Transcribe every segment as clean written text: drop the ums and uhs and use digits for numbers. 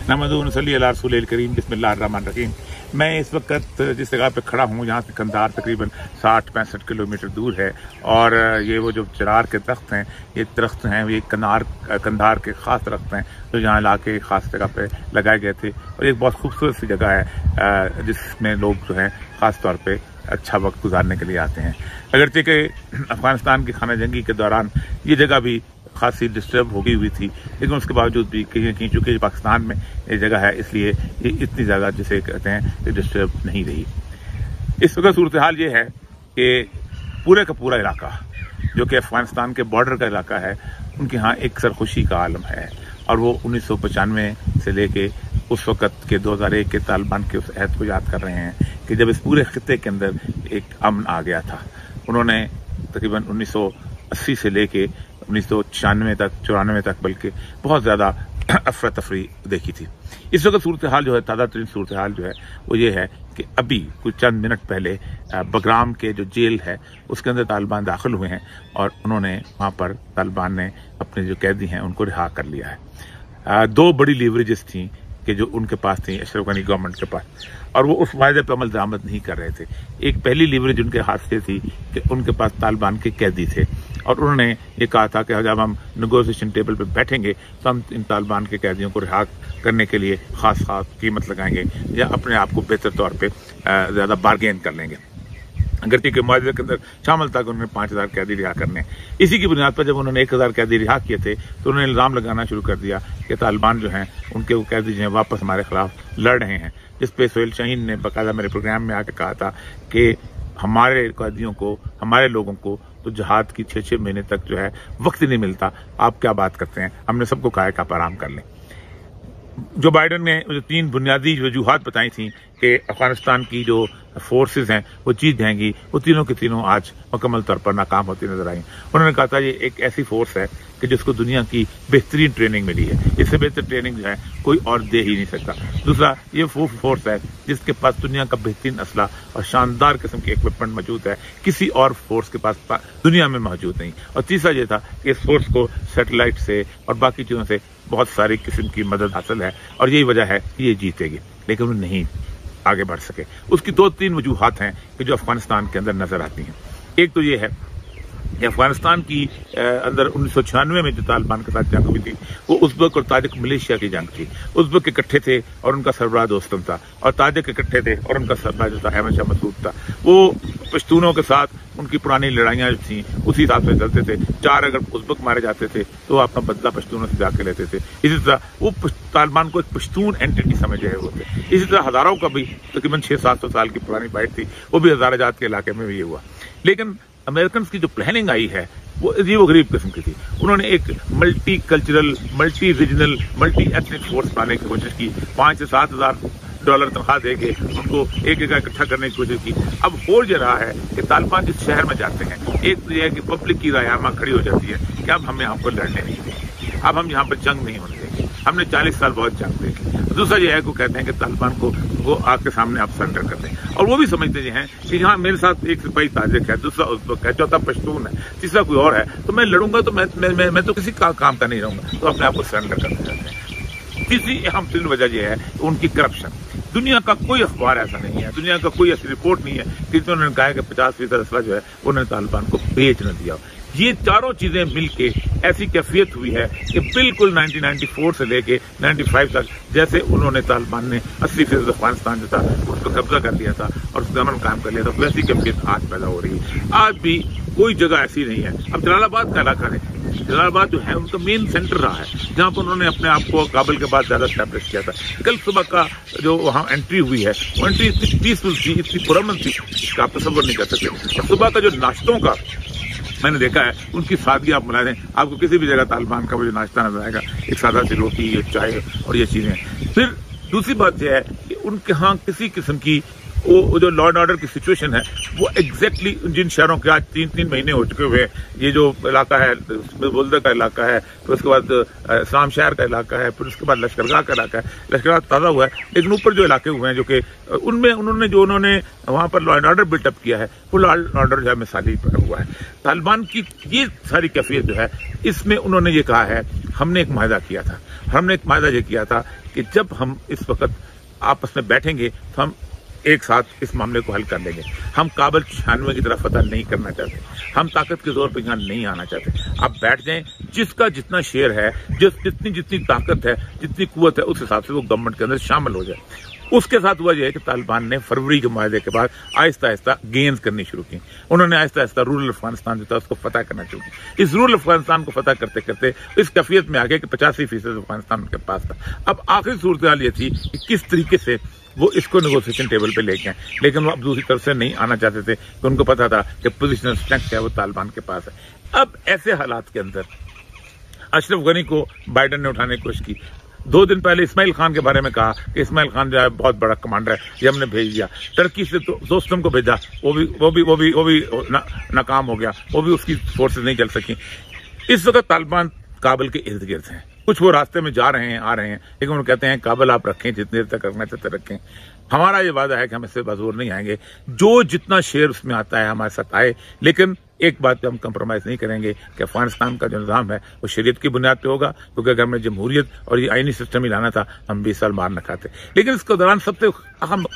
नहमदुहु व नसल्ली अला रसूलिल करीम बिस्मिल्लाहिर्रहमानिर्रहीम। मैं इस वक्त जिस जगह पे खड़ा हूँ यहाँ से कंधार तकरीबन 60-65 किलोमीटर दूर है और ये वो जो चिरार के दरख्त हैं, ये दरख्त हैं, ये कंधार के ख़ास दरख्त हैं जो यहाँ ला के ख़ास जगह पे लगाए गए थे। और एक बहुत खूबसूरत सी जगह है जिसमें लोग जो हैं ख़ास तौर पर अच्छा वक्त गुजारने के लिए आते हैं। अगरचे कि अफ़गानिस्तान की खाना जंगी के दौरान ये जगह भी खासी डिस्टर्ब हो गई हुई थी, लेकिन उसके बावजूद भी कहीं चूँकि पाकिस्तान में ये जगह है इसलिए ये इतनी ज़्यादा जिसे कहते हैं ये डिस्टर्ब नहीं रही। इस वक्त सूरत हाल ये है कि पूरे का पूरा इलाका जो कि अफ़गानिस्तान के बॉर्डर का इलाका है, उनके यहाँ एक सरखुशी का आलम है और वो 1995 से लेके उस वक़्त के 2001 के तालिबान के उस अहद को याद कर रहे हैं कि जब इस पूरे खित्ते के अंदर एक अमन आ गया था। उन्होंने तकरीबन 1980 से लेके 1994 तक बल्कि बहुत ज़्यादा अफरा तफरी देखी थी। इस वक्त सूरत हाल जो है, ताज़ा तरीन सूरत हाल जो है वो ये है कि अभी कुछ चंद मिनट पहले बगराम के जो जेल है उसके अंदर तालिबान दाखिल हुए हैं और उन्होंने वहाँ पर तालिबान ने अपने जो कैदी हैं उनको रिहा कर लिया है। दो बड़ी लीवरेजेस थी कि जो उनके पास थी अशरफ गनी गवर्नमेंट के पास, और वो उस वायदे पर अमल दरामद नहीं कर रहे थे। एक पहली लीवरेज उनके हाथ से थी कि उनके पास तालिबान के कैदी थे और उन्होंने ये कहा था कि जब हम नेगोशिएशन टेबल पर बैठेंगे तो हम इन तालिबान के कैदियों को रिहा करने के लिए खास कीमत लगाएंगे या अपने आप को बेहतर तौर पर ज़्यादा बार्गेन कर लेंगे। अगरचे के मुआवजे के अंदर शामिल था कि उन्होंने 5000 कैदी रिहा करने। इसी की बुनियाद पर जब उन्होंने 1000 कैदी रिहा किए थे तो उन्होंने इल्ज़ाम लगाना शुरू कर दिया कि तालिबान जो हैं उनके वो कैदी जो हैं वापस हमारे खिलाफ लड़ रहे हैं, जिस पे सोहेल शाहीन ने बाकायदा मेरे प्रोग्राम में आकर कहा था कि हमारे कैदियों को, हमारे लोगों को तो जहाद की 6-6 महीने तक जो है वक्त ही नहीं मिलता, आप क्या बात करते हैं। हमने सबको कहा कि आप आराम कर लें। जो बाइडन ने जो 3 बुनियादी वजूहात बताई थी कि अफगानिस्तान की जो फोर्सेस हैं वो जीत जाएंगी, वो तीनों की तीनों आज मुकम्मल तौर पर नाकाम होती नजर आई। उन्होंने कहा था ये एक ऐसी फोर्स है कि जिसको दुनिया की बेहतरीन ट्रेनिंग मिली है, इससे बेहतर ट्रेनिंग जो है कोई और दे ही नहीं सकता। दूसरा, ये वो फोर्स है जिसके पास दुनिया का बेहतरीन असला और शानदार किस्म के इक्विपमेंट मौजूद है, किसी और फोर्स के पास दुनिया में मौजूद नहीं। और तीसरा ये था कि इस फोर्स को सैटेलाइट से और बाकी चीज़ों से बहुत सारी किस्म की मदद हासिल है और यही वजह है कि ये जीतेगी, लेकिन वो नहीं आगे बढ़ सके। उसकी 2-3 वजूहात हैं कि जो अफगानिस्तान के अंदर नजर आती हैं। एक तो ये है कि अफगानिस्तान की अंदर 1996 में जो तालिबान के साथ जंग हुई थी वो उज़्बेक और ताजिक मलेशिया की जंग थी। उज़्बेक इकट्ठे थे और उनका सरबराह दोस्तम था, और ताजिक इकट्ठे थे और उनका सरबराह जो था अहमद शाह मसूद था। वो पश्तूनों के साथ उनकी पुरानी लड़ाइयाँ जो थी उसी हिसाब से चलते थे। 4 अगर उज़्बेक मारे जाते थे तो वो अपना बदला पश्तूनों से जाके लेते थे। इसी तरह वो तालिबान को एक पश्तून एंटिटी समझ रहे होते। इसी तरह हज़ारों का भी तकरीबन 600-700 साल की पुरानी फाइट थी, वो भी हज़ाराजात के इलाके में भी ये हुआ। लेकिन अमेरिकन की जो प्लानिंग आई है वो अजीब व गरीब किस्म की थी। उन्होंने एक multi cultural, multi regional, multi ethnic force बनाने की कोशिश की। 5 से 7 हज़ार डॉलर तनख्वाह देके उनको एक जगह इकट्ठा करने की कोशिश की। अब हो ये रहा है कि तालिबान जिस शहर में जाते हैं, एक तो यह है कि पब्लिक की रायमा खड़ी हो जाती है कि अब हम यहाँ पर लड़ने नहीं देंगे, अब हम यहाँ पर जंग नहीं होने देंगे, हमने 40 साल बहुत जंग देखी। दूसरा यह है कि कहते हैं कि तालिबान को वो आपके सामने आप सरेंडर कर दें, और वो भी समझते हैं कि यहाँ मेरे साथ एक सिपाही ताजिक है, दूसरा उज़्बेक है, चौथा पश्तून है, तीसरा कोई और है, तो मैं लड़ूंगा तो मैं तो किसी काम का नहीं रहूंगा, तो अपने आप को सरेंडर करते जाते हैं। तीसरी अहम तीन वजह यह है उनकी करप्शन। दुनिया का कोई अखबार ऐसा नहीं है, दुनिया का कोई ऐसी रिपोर्ट नहीं है कि उन्होंने कहा कि 50% असला जो है उन्होंने तालिबान को बेच न दिया। ये चारों चीजें मिलके ऐसी कैफियत हुई है कि बिल्कुल 1994 से लेके 95 तक जैसे उन्होंने तालिबान ने 80% अफगानिस्तान जो था उसको कब्जा कर लिया था और उसका अमन कायम कर लिया था, वैसी कैफियत आज पैदा हो रही है। आज भी कोई जगह ऐसी नहीं है। अब जलालाबाद का इलाका है, जलालाबाद जो है उनका मेन सेंटर रहा है जहाँ पर उन्होंने अपने आप को काबुल के बाद ज्यादा स्टैब्लिश किया था। कल सुबह का जो वहाँ एंट्री हुई है वो एंट्री इतनी पीसफुल थी, इतनी पुरअमन थी, इसका आप तसव्वुर नहीं कर सकते। और सुबह का जो नाश्तों का मैंने देखा है उनकी सादगी आप मिला दें, आपको किसी भी जगह तालिबान का वो जो नाश्ता नजर आएगा, एक सादा सी रोटी, एक चाय और ये चीजें। फिर दूसरी बात यह है कि उनके यहाँ किसी किस्म की वो जो लॉ एंड ऑर्डर की सिचुएशन है वो एग्जैक्टली जिन शहरों के आज 3-3 महीने हो चुके हुए, ये जो इलाका है बुल्दा का इलाका है, फिर उसके बाद इस्लाम शहर का इलाका है, फिर उसके बाद लश्करगाह का इलाका है। लश्करगाह ताज़ा हुआ है, लेकिन ऊपर जो इलाके हुए हैं जो कि उनमें उन्होंने वहाँ पर लॉ एंड ऑर्डर बिल्टअप किया है, वो लॉ एंड ऑर्डर जो है मिसाली हुआ है। तालिबान की ये सारी कैफियत जो है इसमें उन्होंने ये कहा है हमने एक माहदा किया था, हमने एक माहदा ये किया था कि जब हम इस वक्त आपस में बैठेंगे तो हम एक साथ इस मामले को हल कर लेंगे। हम काबल 96 की तरफ फतह नहीं करना चाहते, हम ताकत के जोर पर यहाँ नहीं आना चाहते। आप बैठ जाएं, जिसका जितना शेयर है, जितनी ताकत है, जितनी कुव्वत है, उस हिसाब से वो गवर्नमेंट के अंदर शामिल हो जाए। उसके साथ हुआ यह है कि तालिबान ने फरवरी के मुआहदे के बाद आहिस्ता आहिस्ता गेंस करनी शुरू की। उन्होंने आहिस्ता आहिस्ता रूरल अफगानिस्तान जो था उसको फतह करना शुरू किया। इस रूरल अफगानिस्तान को फतह करते करते इस कैफियत में आ गया कि 85% अफगानिस्तान उनके पास था। अब आखिरी सूरत हाल ये थी कि किस तरीके से वो इसको नेगोशिएशन टेबल पे लेके आए, लेकिन वो अब दूसरी तरफ से नहीं आना चाहते थे कि उनको पता था कि पोजिशनल स्ट्रेंथ है वो तालिबान के पास है। अब ऐसे हालात के अंदर अशरफ गनी को बाइडन ने उठाने की कोशिश की। 2 दिन पहले इस्माइल खान के बारे में कहा कि इस्माइल खान जो है बहुत बड़ा कमांडर है, ये हमने भेज दिया। टर्की से दोस्तों को भेजा, वो भी नाकाम हो गया, वो भी उसकी फोर्सेस नहीं चल सकी। इस वक्त तालिबान काबल के इर्द गिर्द हैं, कुछ वो रास्ते में जा रहे हैं, आ रहे हैं, लेकिन वो कहते हैं काबल आप रखें, जितनी देर तक रखना चाहते रखें। हमारा ये वादा है कि हम इससे बाजूर नहीं आएंगे, जो जितना शेयर उसमें आता है हमारे साथ आए, लेकिन एक बात पे हम कंप्रोमाइज नहीं करेंगे कि अफगानिस्तान का जो निज़ाम है वो शरीयत की बुनियाद पे होगा, क्योंकि अगर हमें जमहूरियत और ये आईनी सिस्टम ही लाना था हम 20 साल मार न खाते। लेकिन इसके दौरान सबसे अहम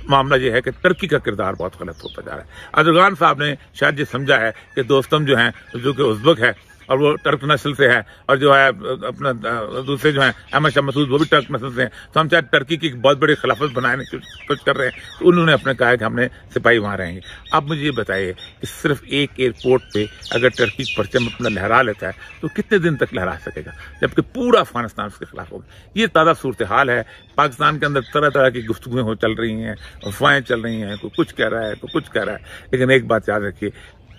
मामला यह है कि तुर्की का किरदार बहुत गलत होता जा रहा है। अर्दोगान साहब ने शायद ये समझा है कि दोस्तम जो हैं, जो कि उज़्बेक है और वो टर्क नस्ल से है, और जो है अपना दूसरे जो है अहमद शाह मसूद वो भी टर्क नस्ल से हैं, तो हम चाहे टर्की की बहुत बड़ी खिलाफत बनाने की कोशिश कर रहे हैं। तो उन्होंने अपने कहा कि हमने सिपाही वहां रहेंगे। अब मुझे ये बताइए कि सिर्फ एक एयरपोर्ट पे अगर टर्की परचम अपना लहरा लेता है तो कितने दिन तक लहरा सकेगा, जबकि पूरा अफगानिस्तान उसके खिलाफ होगा। ये ताज़ा सूरत हाल है। पाकिस्तान के अंदर तरह तरह की गुफ्तगुएं चल रही हैं, अफवाहें चल रही हैं, कोई कुछ कह रहा है, कोई कुछ कह रहा है, लेकिन एक बात याद रखिए,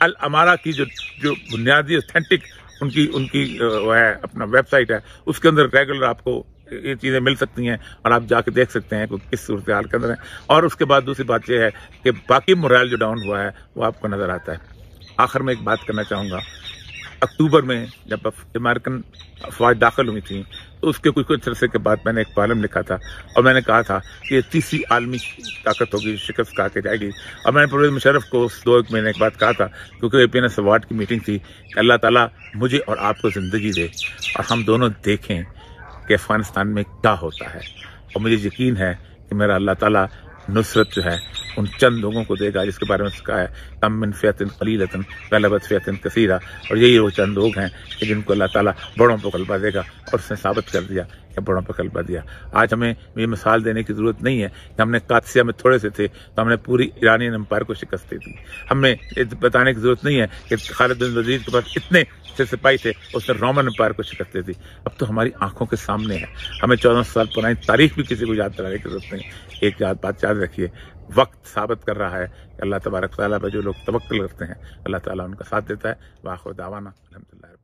अल अमारा की जो बुनियादी ऑथेंटिक उनकी वो है अपना वेबसाइट है, उसके अंदर रेगुलर आपको ये चीज़ें मिल सकती हैं और आप जाके देख सकते हैं कि किस सूरत हाल के अंदर है। और उसके बाद दूसरी बात यह है कि बाकी मोरल जो डाउन हुआ है वो आपको नज़र आता है। आखिर में एक बात करना चाहूँगा, अक्टूबर में जब अमेरिकन अफवाज दाखिल हुई थी तो उसके कुछ अरसे के बाद मैंने एक कॉलम लिखा था और मैंने कहा था कि ये तीसरी आलमी ताकत होगी, शिकस्त खा के जाएगी। और मैंने परवेज़ मुशर्रफ को 2-1 महीने के बाद कहा था, क्योंकि एपीएनएस अवार्ड की मीटिंग थी, कि अल्लाह ताला मुझे और आपको ज़िंदगी दे और हम दोनों देखें कि अफगानिस्तान में क्या होता है। और मुझे यकीन है कि मेरा अल्लाह ताला नुसरत जो है उन चंद लोगों को देगा जिसके बारे में कहा है, कम मिन फ़ियतिन क़लीलतिन ग़लबत फ़ियतिन कसीरा। और यही वो चंद लोग हैं कि जिनको अल्लाह ताला बड़ों पर ग़लबा देगा, और उसने साबित कर दिया कि बड़ों पर ग़लबा दिया। आज हमें ये मिसाल देने की ज़रूरत नहीं है कि हमने कादसिया में थोड़े से थे तो हमने पूरी ईरानियन एम्पायर को शिकस्त दे दी। हमें ये बताने की ज़रूरत नहीं है कि खालिद बिन वलीद के पास इतने से सिपाही थे, उसने रोमन एम्पायर को शिकस्त दे दी। अब तो हमारी आंखों के सामने है, हमें 14 साल पुरानी तारीख भी किसी को याद कराने की जरूरत नहीं। एक बात याद रखिए, वक्त साबित कर रहा है कि अल्लाह तबारक व तआला पर जो लोग तवक्कुल करते हैं अल्लाह ताला उनका साथ देता है। वाखिर दावाना अल्हम्दुलिल्लाह।